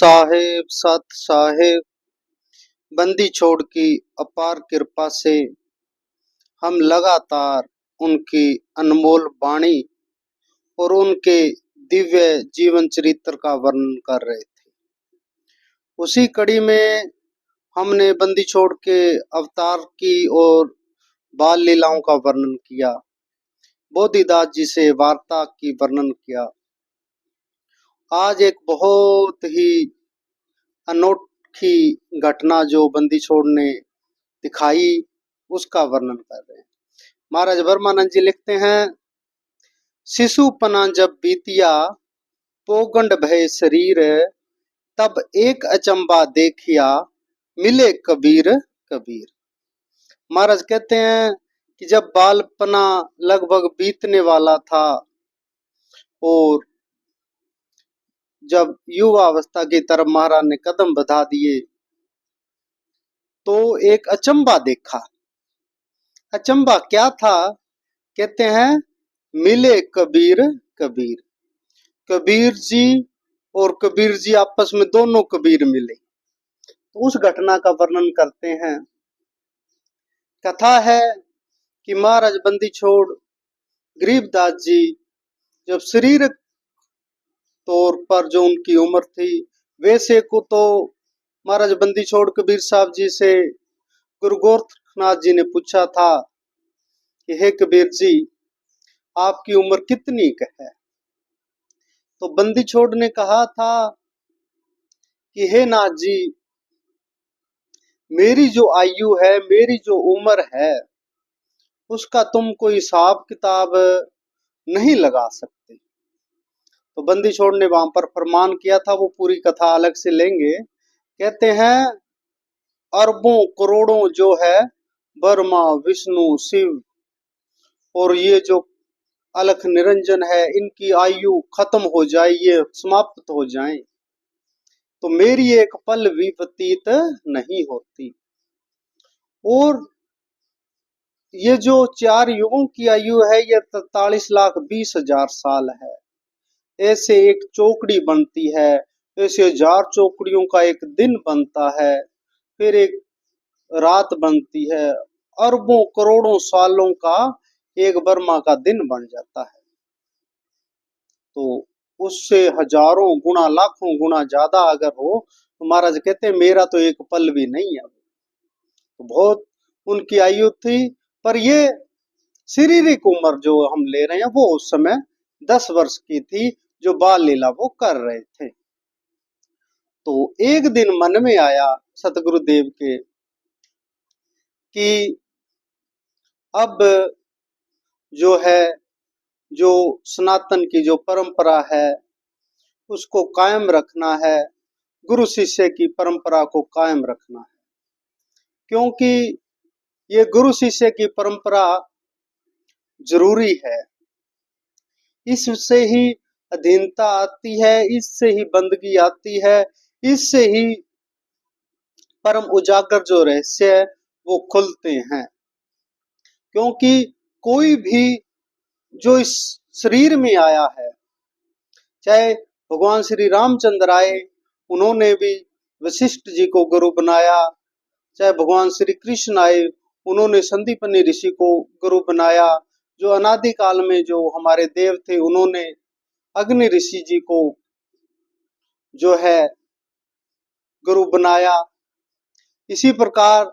साहेब सत साहेब बंदी छोड़ की अपार कृपा से हम लगातार उनकी अनमोल वाणी और उनके दिव्य जीवन चरित्र का वर्णन कर रहे थे। उसी कड़ी में हमने बंदी छोड़ के अवतार की और बाल लीलाओं का वर्णन किया, बोधिदास जी से वार्ता की वर्णन किया। आज एक बहुत ही अनोखी घटना जो बंदी छोड़ ने दिखाई उसका वर्णन कर रहे हैं। महाराज वर्मानंद जी लिखते हैं, शिशुपना जब बीतिया पोगंड भय शरीर, तब एक अचंबा देखिया मिले कबीर कबीर। महाराज कहते हैं कि जब बालपना लगभग बीतने वाला था और जब युवा अवस्था की तरफ महाराज ने कदम बढ़ा दिए तो एक अचंबा देखा। अचंबा क्या था? कहते हैं मिले कबीर कबीर। कबीर जी और कबीर जी आपस में दोनों कबीर मिले। तो उस घटना का वर्णन करते हैं। कथा है कि महाराज बंदी छोड़ गरीबदास जी जब शारीरिक तौर पर जो उनकी उम्र थी, वैसे को तो महाराज बंदी छोड़ कबीर साहब जी से गुरु गोरखनाथ जी ने पूछा था कि हे कबीर जी, आपकी उम्र कितनी है? तो बंदी छोड़ ने कहा था कि हे नाथ जी, मेरी जो आयु है, मेरी जो उम्र है, उसका तुम कोई हिसाब किताब नहीं लगा सकते। तो बंदी छोड़ ने वहां पर फरमान किया था, वो पूरी कथा अलग से लेंगे। कहते हैं अरबों करोड़ों जो है ब्रह्मा विष्णु शिव और ये जो अलख निरंजन है, इनकी आयु खत्म हो जाए, ये समाप्त हो जाए, तो मेरी एक पल भी व्यतीत नहीं होती। और ये जो 4 युगों की आयु है, ये 43,20,000 साल है। ऐसे एक चौकड़ी बनती है, ऐसे 1000 चौकड़ियों का एक दिन बनता है, फिर एक रात बनती है, अरबों करोड़ों सालों का एक ब्रह्मा का दिन बन जाता है। तो उससे हजारों गुना लाखों गुना ज्यादा अगर हो तो महाराज कहते हैं मेरा तो एक पल भी नहीं है। तो बहुत उनकी आयु थी, पर ये शारीरिक उम्र जो हम ले रहे हैं वो उस समय 10 वर्ष की थी, जो बाल लीला वो कर रहे थे। तो एक दिन मन में आया सतगुरुदेव के कि अब जो है, जो सनातन की जो परंपरा है उसको कायम रखना है, गुरु शिष्य की परंपरा को कायम रखना है। क्योंकि ये गुरु शिष्य की परंपरा जरूरी है। इससे ही अधीनता आती है, इससे ही बंदगी आती है, इससे ही परम उजागर जो रहस्य है वो खुलते हैं। क्योंकि कोई भी जो इस शरीर में आया है, चाहे भगवान श्री रामचंद्र आए, उन्होंने भी वशिष्ठ जी को गुरु बनाया, चाहे भगवान श्री कृष्ण आए, उन्होंने संदीपनी ऋषि को गुरु बनाया, जो अनादि काल में जो हमारे देव थे उन्होंने अग्नि ऋषि जी को जो है गुरु बनाया। इसी प्रकार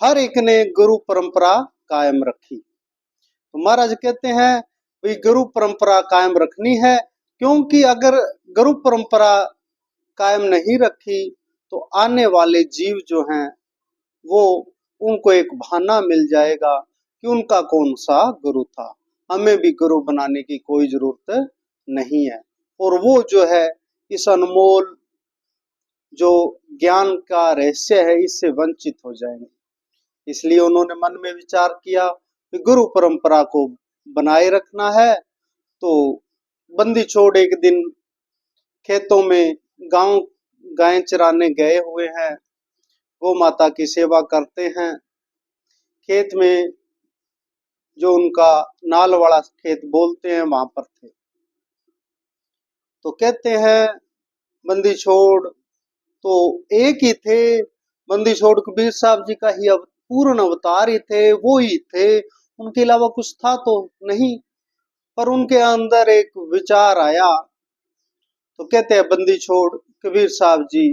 हर एक ने गुरु परंपरा कायम रखी। तो महाराज कहते हैं भाई गुरु परंपरा कायम रखनी है, क्योंकि अगर गुरु परंपरा कायम नहीं रखी तो आने वाले जीव जो हैं वो उनको एक बहाना मिल जाएगा कि उनका कौन सा गुरु था, हमें भी गुरु बनाने की कोई जरूरत नहीं है। और वो जो है इस अनमोल जो ज्ञान का रहस्य है इससे वंचित हो जाएंगे। इसलिए उन्होंने मन में विचार किया कि गुरु परंपरा को बनाए रखना है। तो बंदी छोड़ एक दिन खेतों में गांव गायें चराने गए हुए हैं, गौ माता की सेवा करते हैं। खेत में जो उनका नाल वाला खेत बोलते हैं वहां पर थे। तो कहते हैं बंदी छोड़ तो एक ही थे, बंदी छोड़ कबीर साहब जी का ही पूर्ण अवतार ही थे, वो ही थे, उनके अलावा कुछ था तो नहीं। पर उनके अंदर एक विचार आया, तो कहते हैं बंदी छोड़ कबीर साहब जी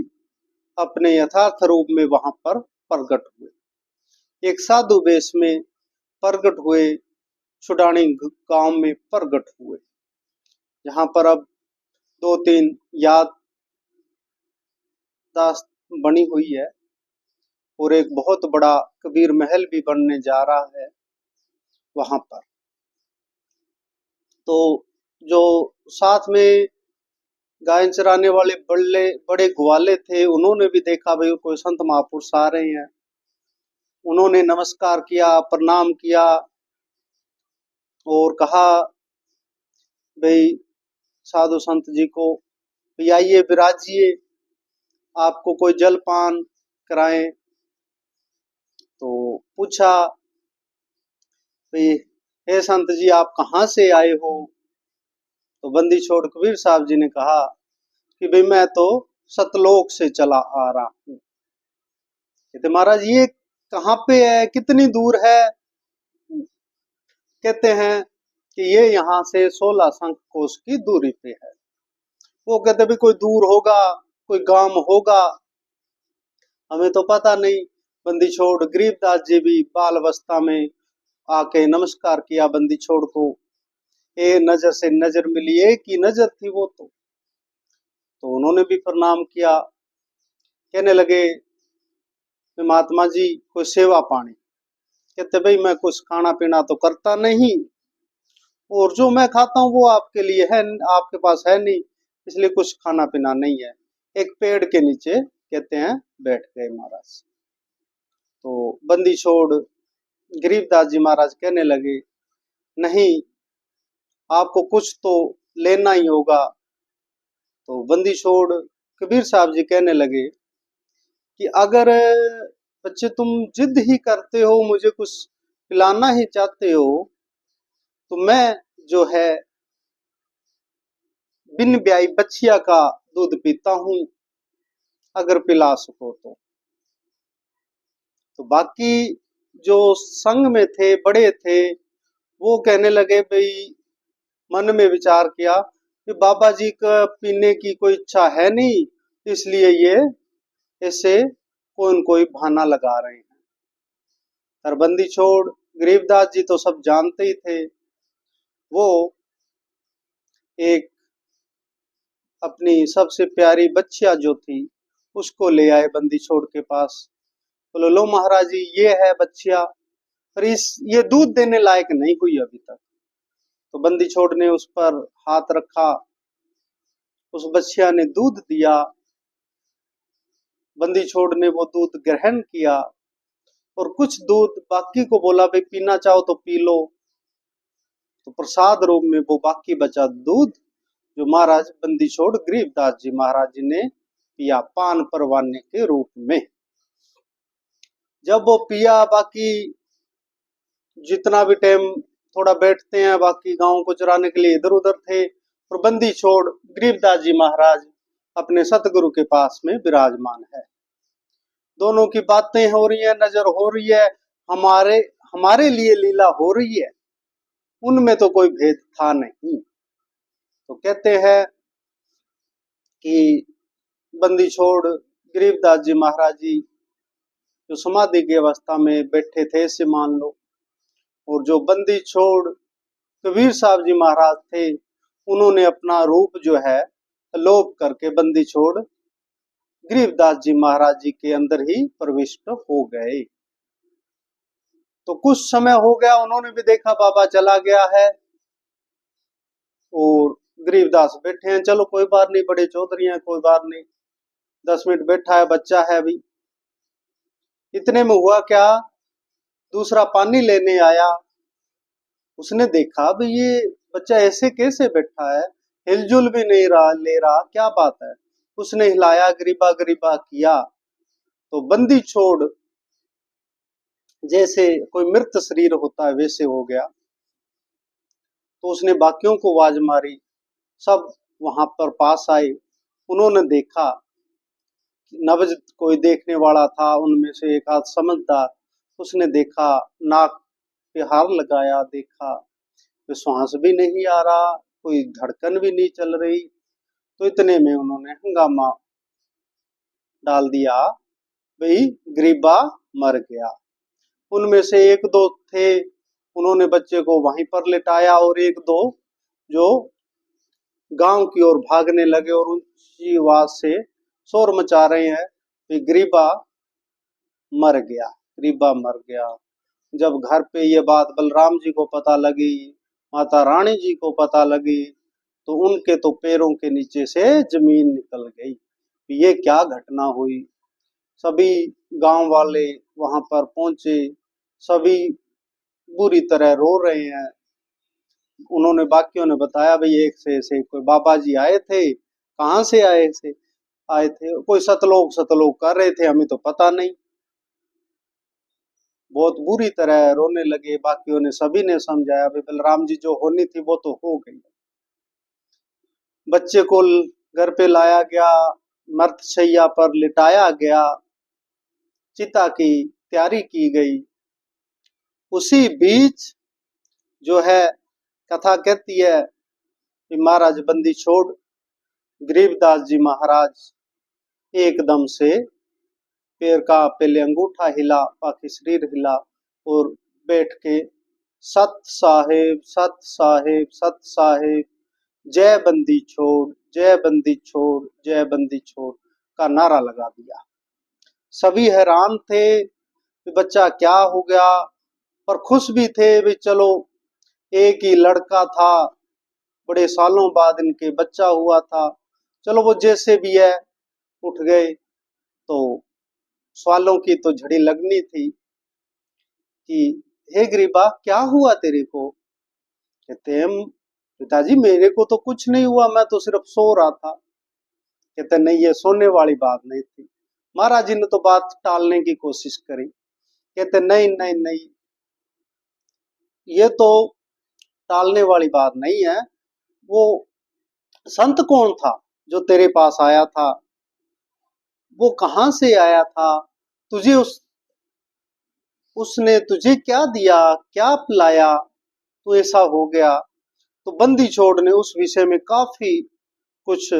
अपने यथार्थ रूप में वहां पर प्रकट हुए, एक साधु वेश में प्रकट हुए, छुडानी गांव में प्रकट हुए, जहां पर अब 2-3 याद दास्त बनी हुई है और एक बहुत बड़ा कबीर महल भी बनने जा रहा है वहां पर। तो जो साथ में गाय चराने वाले बड़े बड़े ग्वाले थे, उन्होंने भी देखा भाई कोई संत महापुरुष आ रहे हैं, उन्होंने नमस्कार किया, प्रणाम किया और कहा भाई साधु संत जी को, आइए विराजिए, आपको कोई जलपान कराएं। तो पूछा भाई हे संत जी आप कहाँ से आए हो? तो बंदी छोड़ कबीर साहब जी ने कहा कि भाई मैं तो सतलोक से चला आ रहा हूँ। कहते महाराज ये कहाँ पे है, कितनी दूर है? कहते हैं कि ये यहाँ से 16 शंख कोश की दूरी पे है। वो कहते भी कोई दूर होगा, कोई गांव होगा, हमें तो पता नहीं। बंदी छोड़ गरीबदास जी भी बाल अवस्था में आके नमस्कार किया बंदी छोड़ को, ए नजर से नजर मिली, एक ही नजर थी वो तो उन्होंने भी प्रणाम किया। कहने लगे महात्मा जी कोई सेवा पानी? कहते भाई मैं कुछ खाना पीना तो करता नहीं, और जो मैं खाता हूँ वो आपके लिए है, आपके पास है नहीं, इसलिए कुछ खाना पीना नहीं है। एक पेड़ के नीचे कहते हैं बैठ गए महाराज। तो बंदी छोड़ गरीबदास जी महाराज कहने लगे नहीं, आपको कुछ तो लेना ही होगा। तो बंदी छोड़ कबीर साहब जी कहने लगे कि अगर बच्चे तुम जिद ही करते हो, मुझे कुछ पिलाना ही चाहते हो, तो मैं जो है बिन ब्याई बच्चिया का दूध पीता हूं, अगर पिला सको तो बाकी जो संग में थे, बड़े थे, वो कहने लगे भाई, मन में विचार किया कि बाबा जी का पीने की कोई इच्छा है नहीं, इसलिए ये ऐसे कोई न कोई बहाना लगा रहे हैं। तरबंदी छोड़ गरीबदास जी तो सब जानते ही थे, वो एक अपनी सबसे प्यारी बच्चिया जो थी उसको ले आए बंदी छोड़ के पास। बोलो लो महाराज जी ये है बच्चिया, पर ये दूध देने लायक नहीं हुई अभी तक। तो बंदी छोड़ ने उस पर हाथ रखा, उस बच्चिया ने दूध दिया, बंदी छोड़ ने वो दूध ग्रहण किया और कुछ दूध बाकी को बोला भाई पीना चाहो तो पी लो। तो प्रसाद रूप में वो बाकी बचा दूध जो महाराज बंदी छोड़ गरीबदास जी महाराज जी ने पिया पान परवाने के रूप में। जब वो पिया, बाकी जितना भी टाइम थोड़ा बैठते हैं, बाकी गांव को चराने के लिए इधर उधर थे, और बंदी छोड़ गरीबदास जी महाराज अपने सतगुरु के पास में विराजमान है। दोनों की बातें हो रही है, नजर हो रही है, हमारे हमारे लिए लीला हो रही है, उनमें तो कोई भेद था नहीं। तो कहते हैं कि बंदी छोड़ गरीबदास जी महाराज जी जो समाधि की अवस्था में बैठे थे ऐसे मान लो, और जो बंदी छोड़ कबीर साहब जी महाराज थे, उन्होंने अपना रूप जो है लोप करके बंदी छोड़ गरीबदास जी महाराज जी के अंदर ही प्रविष्ट हो गए। तो कुछ समय हो गया, उन्होंने भी देखा बाबा चला गया है और गरीबदास बैठे हैं, चलो कोई बात नहीं, बड़े चौधरी हैं, कोई बात नहीं, 10 मिनट बैठा है, बच्चा है अभी। इतने में हुआ क्या, दूसरा पानी लेने आया, उसने देखा भी ये बच्चा ऐसे कैसे बैठा है, हिलजुल भी नहीं रहा, ले रहा, क्या बात है। उसने हिलाया, गरीबा गरीबा किया, तो बंदी छोड़ जैसे कोई मृत शरीर होता है वैसे हो गया। तो उसने बाकियों को आवाज मारी, सब वहां पर पास आए, उन्होंने देखा, नब्ज कोई देखने वाला था उनमें से एक आध समझदार, उसने देखा, नाक पे हार लगाया, देखा तो श्वास भी नहीं आ रहा, कोई धड़कन भी नहीं चल रही। तो इतने में उन्होंने हंगामा डाल दिया, भाई गरीबा मर गया। उनमें से एक दो थे, उन्होंने बच्चे को वहीं पर लिटाया और एक दो जो गांव की ओर भागने लगे और ऊंची आवाज से शोर मचा रहे हैं कि गरीबा मर गया, गरीबा मर गया। जब घर पे ये बात बलराम जी को पता लगी, माता रानी जी को पता लगी, तो उनके तो पैरों के नीचे से जमीन निकल गई। ये क्या घटना हुई। सभी गांव वाले वहां पर पहुंचे, सभी बुरी तरह रो रहे हैं। उन्होंने बाकियों ने बताया, भाई एक से ऐसे कोई बाबा जी आए थे, कहाँ से आए थे, कोई सतलोक सतलोक कर रहे थे, हमें तो पता नहीं। बहुत बुरी तरह रोने लगे। बाकियों ने सभी ने समझाया, भाई बलराम जी जो होनी थी वो तो हो गई। बच्चे को घर पे लाया गया, मर्तशैया पर लिटाया गया, चिता की तैयारी की गई। उसी बीच जो है कथा कहती है कि महाराज बंदी छोड़ गरीबदास जी महाराज एकदम से पैर का पहले अंगूठा हिला, बाकी शरीर हिला और बैठ के सत साहेब सत साहेब सत साहेब, जय बंदी छोड़ जय बंदी छोड़ जय बंदी छोड़ का नारा लगा दिया। सभी हैरान थे कि बच्चा क्या हो गया, पर खुश भी थे भी चलो एक ही लड़का था, बड़े सालों बाद इनके बच्चा हुआ था, चलो वो जैसे भी है। उठ गए तो सवालों की तो झड़ी लगनी थी कि हे गरीबा क्या हुआ तेरे को। कहते हैं पिताजी मेरे को तो कुछ नहीं हुआ, मैं तो सिर्फ सो रहा था। कहते नहीं ये सोने वाली बात नहीं थी। महाराज जी ने तो बात टालने की कोशिश करी। कहते नहीं नहीं नहीं, ये तो टालने वाली बात नहीं है। वो संत कौन था जो तेरे पास आया था, वो कहां से आया था, तुझे उसने तुझे क्या दिया, क्या पिलाया, तो ऐसा हो गया। तो बंदी छोड़ ने उस विषय में काफी कुछ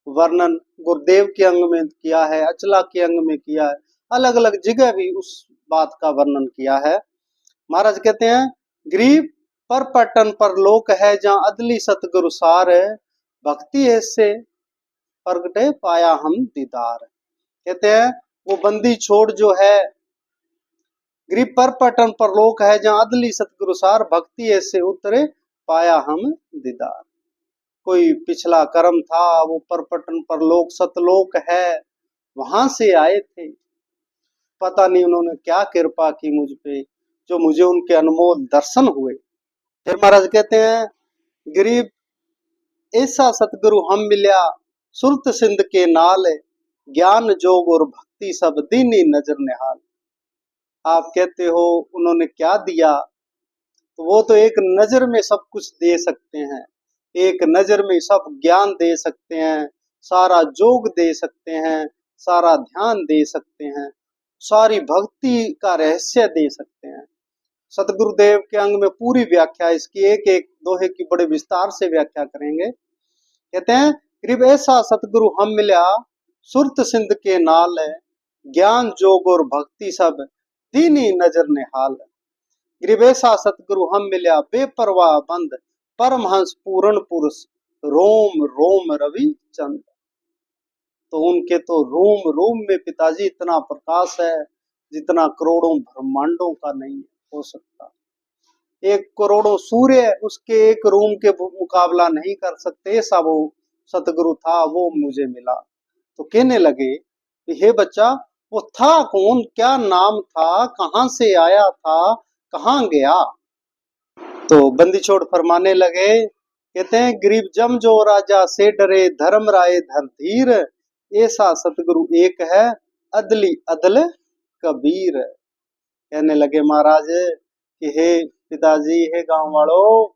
वर्णन गुरुदेव के अंग में किया है, अचला के अंग में किया है, अलग अलग जगह भी उस बात का वर्णन किया है। महाराज कहते हैं गरीब पर पटन पर लोक है, जहाँ अदली सतगुरु सार है, भक्ति ऐसे प्रगटे पाया हम दीदार। कहते हैं वो बंदी छोड़ जो है, गरीब पर पटन पर लोक है, जहाँ अदली सतगुरु सार, भक्ति ऐसे उतरे पाया हम दीदार। कोई पिछला कर्म था, वो परपटन पर लोक सतलोक है, वहां से आए थे। पता नहीं उन्होंने क्या कृपा की मुझ पे, जो मुझे उनके अनमोल दर्शन हुए। फिर महाराज कहते हैं गरीब ऐसा सतगुरु हम मिल्या, सुरत सिंध के नाल, ज्ञान जोग और भक्ति सब दीनी नजर निहाल। आप कहते हो उन्होंने क्या दिया, तो वो तो एक नजर में सब कुछ दे सकते हैं, एक नजर में सब ज्ञान दे सकते हैं, सारा जोग दे सकते हैं, सारा ध्यान दे सकते हैं, सारी भक्ति का रहस्य दे सकते हैं। सतगुरुदेव के अंग में पूरी व्याख्या इसकी, एक एक दोहे की बड़े विस्तार से व्याख्या करेंगे। कहते हैं करीब ऐसा सतगुरु हम मिला, सुरत सिंध के नाल, ज्ञान जोग और भक्ति सब दीनी नजर निहाल। गरीब ऐसा सतगुरु हम मिला, बेपरवाह बंद परमहंस पूर्ण पुरुष, रोम रोम रवि चंद। तो उनके तो रोम रोम में पिताजी इतना प्रकाश है जितना करोड़ों ब्रह्मांडों का नहीं हो सकता। एक करोड़ों सूर्य उसके एक रूम के मुकाबला नहीं कर सकते, ऐसा वो सतगुरु था, वो मुझे मिला। तो कहने लगे कि हे बच्चा वो था कौन, क्या नाम था, कहां से आया था, कहां गया। तो बंदी छोड़ फरमाने लगे, कहते हैं गरीब जम जो राजा से डरे, धर्म राय धरधीर, ऐसा सतगुरु एक है, अदली अदल कबीर। कहने लगे महाराज कि हे पिताजी, हे गांव वालों,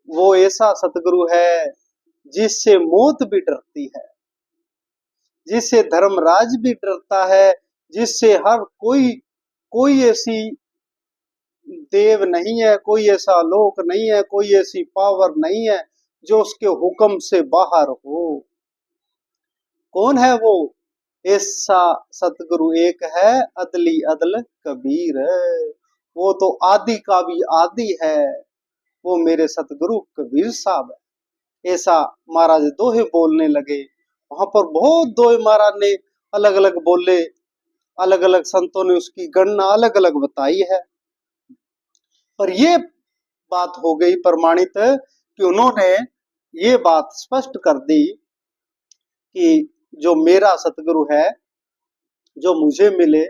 वो ऐसा सतगुरु है जिससे मौत भी डरती है। जिससे धर्मराज भी डरता है, जिससे हर कोई ऐसी देव नहीं है, कोई ऐसा लोक नहीं है, कोई ऐसी पावर नहीं है जो उसके हुक्म से बाहर हो। कौन है वो? ऐसा सतगुरु एक है, अदली अदल कबीर। वो तो आदि का भी आदि है, वो मेरे सतगुरु कबीर साहब है। ऐसा महाराज दोहे बोलने लगे। वहां पर बहुत दोहे महाराज ने अलग अलग बोले, अलग अलग संतों ने उसकी गणना अलग अलग बताई है। पर ये बात हो गई प्रमाणित कि उन्होंने ये बात स्पष्ट कर दी कि जो मेरा सतगुरु है, जो मुझे मिले,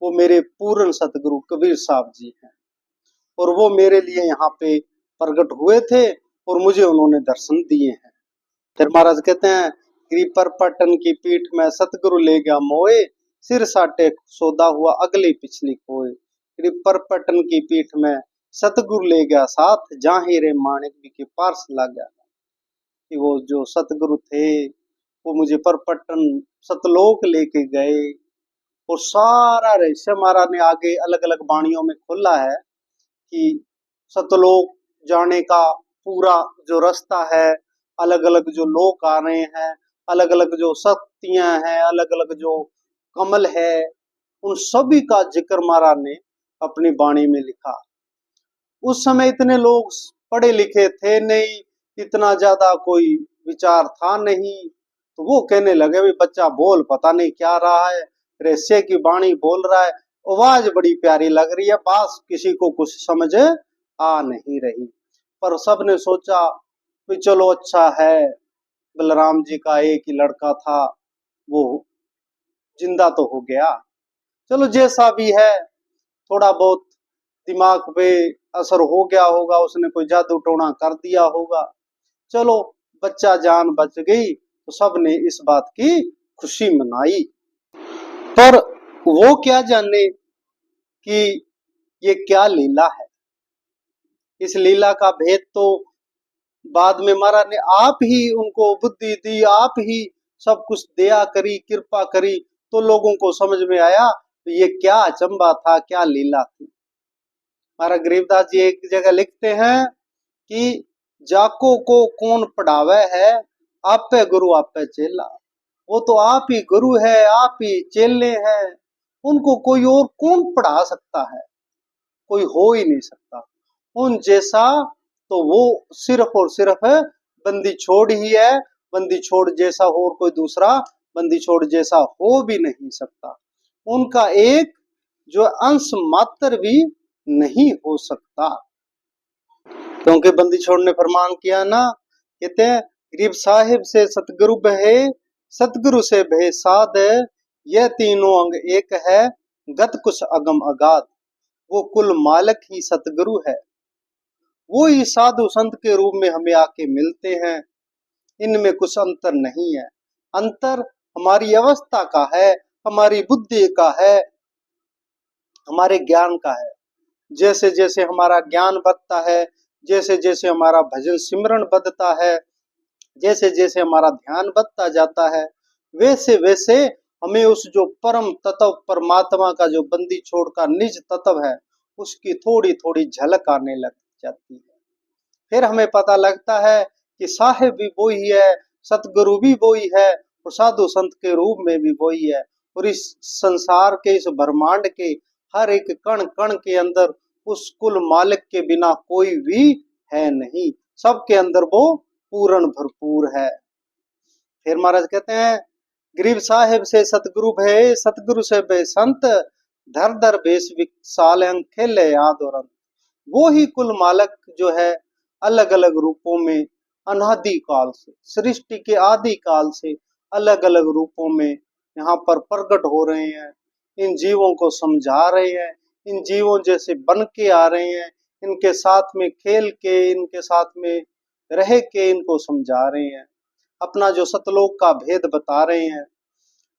वो मेरे पूर्ण सतगुरु कबीर साहब जी हैं। और वो मेरे लिए यहाँ पे प्रकट हुए थे और मुझे उन्होंने दर्शन दिए हैं। फिर महाराज कहते हैं, गिरी पर पटन की पीठ में सतगुरु ले गया मोए, सिर साटे सौदा हुआ अगली पिछली कोय। गिरी पर पटन की पीठ में सतगुरु ले गया साथ, जहाँ हीरे माणिक भी के पार्स लग गया। कि वो जो सतगुरु थे वो मुझे परपटन सतलोक लेके गए। और सारा रहस्य महाराज ने आगे अलग अलग वाणियों में खोला है कि सतलोक जाने का पूरा जो रास्ता है, अलग अलग जो लोक आ रहे हैं, अलग अलग जो शक्तियां हैं, अलग अलग जो कमल है, उन सभी का जिक्र महाराज ने अपनी वाणी में लिखा। उस समय इतने लोग पढ़े लिखे थे नहीं, इतना ज्यादा कोई विचार था नहीं, तो वो कहने लगे भाई बच्चा बोल पता नहीं क्या रहा है, रहस्य की वाणी बोल रहा है, आवाज बड़ी प्यारी लग रही है, बस किसी को कुछ समझ आ नहीं रही। पर सबने सोचा कि चलो अच्छा है, बलराम जी का एक ही लड़का था, वो जिंदा तो हो गया, चलो जैसा भी है, थोड़ा बहुत दिमाग पे असर हो गया होगा, उसने कोई जादू टोना कर दिया होगा, चलो बच्चा जान बच गई। तो सबने इस बात की खुशी मनाई। पर वो क्या जाने कि ये क्या लीला है। इस लीला का भेद तो बाद में महाराज ने आप ही उनको बुद्धि दी, आप ही सब कुछ दया करी, कृपा करी, तो लोगों को समझ में आया ये क्या अचंबा था, क्या लीला थी। महाराज गरीबदास जी एक जगह लिखते हैं कि जाको को कौन पढ़ावे है, आपे गुरु आपे चेला। वो तो आप ही गुरु है, आप ही चेले हैं, उनको कोई और कौन पढ़ा सकता है, कोई हो ही नहीं सकता उन जैसा। तो वो सिर्फ और सिर्फ बंदी छोड़ ही है, बंदी छोड़ जैसा और कोई दूसरा बंदी छोड़ जैसा हो भी नहीं सकता, उनका एक जो अंश मात्र भी नहीं हो सकता। क्योंकि बंदी छोड़ ने फरमान किया ना, कहते हैं गरीब साहिब से सतगुरु बहे, सतगुरु से बहे साध, यह तीनों अंग एक है, गत कुछ अगम अगाध। वो कुल मालक ही सतगुरु है, वो ही साधु संत के रूप में हमें आके मिलते हैं। इनमें कुछ अंतर नहीं है, अंतर हमारी अवस्था का है, हमारी बुद्धि का है, हमारे ज्ञान का है। जैसे जैसे हमारा ज्ञान बढ़ता है, जैसे जैसे हमारा भजन सिमरन बढ़ता है, जैसे जैसे हमारा ध्यान बढ़ता जाता है, वैसे वैसे हमें उस जो परम तत्व परमात्मा का जो बंदी छोड़ का निज तत्व है, उसकी थोड़ी थोड़ी झलक आने लग जाती है। फिर हमें पता लगता है कि साहिब भी वही है, सतगुरु भी वही है, और साधु संत के रूप में भी वही है। और इस संसार के, इस ब्रह्मांड के हर एक कण कण के अंदर उस कुल मालिक के बिना कोई भी है नहीं, सबके अंदर वो पूर्ण भरपूर है। फिर महाराज कहते हैं, गरीब साहिब से सतगुरु भय, सतगुरु से भय संत, धर धर भेष विशाल खेले याद और अंत। वो ही कुल मालक जो है अलग अलग रूपों में अनादि काल से, सृष्टि के आदि काल से अलग अलग रूपों में यहाँ पर प्रकट हो रहे हैं, इन जीवों को समझा रहे हैं, इन जीवों जैसे बन के आ रहे हैं, इनके साथ में खेल के, इनके साथ में रह के इनको समझा रहे हैं, अपना जो सतलोक का भेद बता रहे हैं।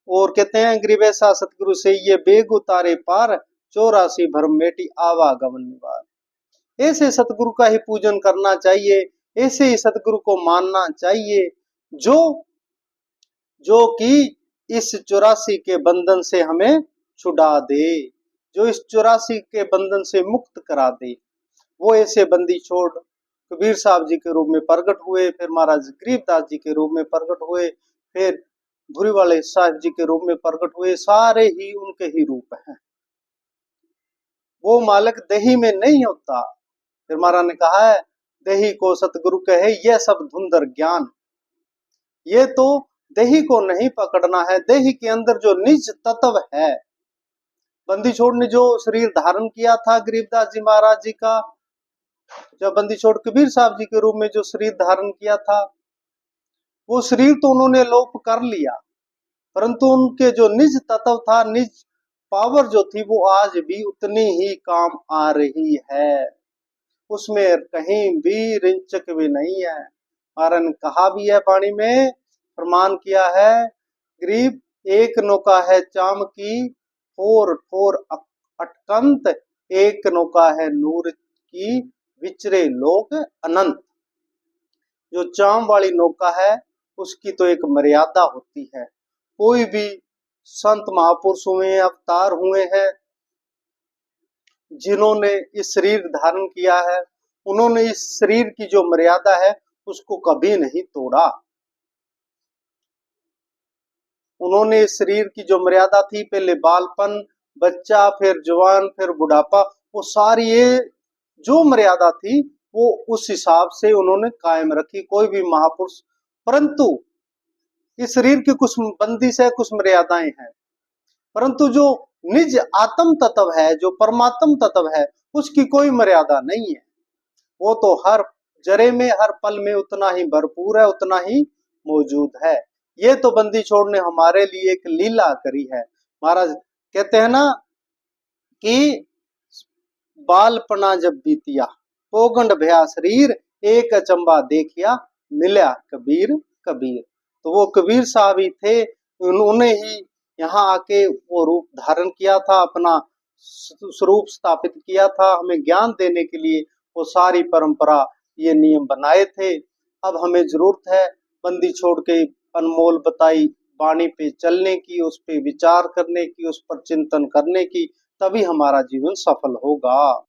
और कहते हैं गरीब ऐसा सतगुरु से ये बेग उतारे पार, 84 भरम मेटी आवागमन निवार। ऐसे सतगुरु का ही पूजन करना चाहिए, ऐसे ही सतगुरु को मानना चाहिए जो कि इस 84 के बंधन से हमें छुड़ा दे, जो इस 84 के बंधन से मुक्त करा दे। वो ऐसे बंदी छोड़ कबीर साहब जी के रूप में प्रकट हुए, फिर महाराज गरीबदास जी के रूप में प्रकट हुए, फिर भूरी वाले साहब जी के रूप में प्रकट हुए। सारे ही उनके ही रूप हैं। वो मालक दही में नहीं होता। फिर महाराज ने कहा है, दही को सतगुरु कहे यह सब धुंधर ज्ञान। ये तो दही को नहीं पकड़ना है, दही के अंदर जो निज तत्व है। बंदी छोड़ ने जो शरीर धारण किया था गरीबदास जी महाराज जी का, जब बंदी छोड़ कबीर साहब जी के रूप में जो शरीर धारण किया था, वो शरीर तो उन्होंने लोप कर लिया, परंतु उनके जो निज तत्व था, निज पावर जो थी, वो आज भी उतनी ही काम आ रही है। उसमें कहीं भी रिंचक भी नहीं है। महाराज ने कहा भी है, वाणी में प्रमाण किया है, गरीब एक नौका है चाम की, ठोर ठोर अटकंत, एक नौका है नूर की, विचरे लोक अनंत। जो चाम वाली नौका है उसकी तो एक मर्यादा होती है। कोई भी संत महापुरुष हुए, अवतार हुए हैं, जिन्होंने इस शरीर धारण किया है, उन्होंने इस शरीर की जो मर्यादा है उसको कभी नहीं तोड़ा। उन्होंने इस शरीर की जो मर्यादा थी, पहले बालपन, बच्चा, फिर जवान, फिर बुढ़ापा, वो सारी ये जो मर्यादा थी वो उस हिसाब से उन्होंने कायम रखी। कोई भी महापुरुष, परंतु इस शरीर की कुछ बंदिश है, कुछ मर्यादाएं हैं, परंतु जो निज आत्म तत्व है, जो परमात्म तत्व है, उसकी कोई मर्यादा नहीं है। वो तो हर जरे में, हर पल में उतना ही भरपूर है, उतना ही मौजूद है। ये तो बंदी छोड़ ने हमारे लिए एक लीला करी है। महाराज कहते हैं ना कि बालपना जब बीतिया, पोगंड भया शरीर, एक अचंबा देखिया, मिला कबीर कबीर। तो वो कबीर साहब ही थे, उन्होंने ही यहाँ आके वो रूप धारण किया था, अपना स्वरूप स्थापित किया था, हमें ज्ञान देने के लिए वो सारी परंपरा, ये नियम बनाए थे। अब हमें जरूरत है बंदी छोड़ के अनमोल बताई वाणी पे चलने की, उस पे विचार करने की, उस पर चिंतन करने की, तभी हमारा जीवन सफल होगा।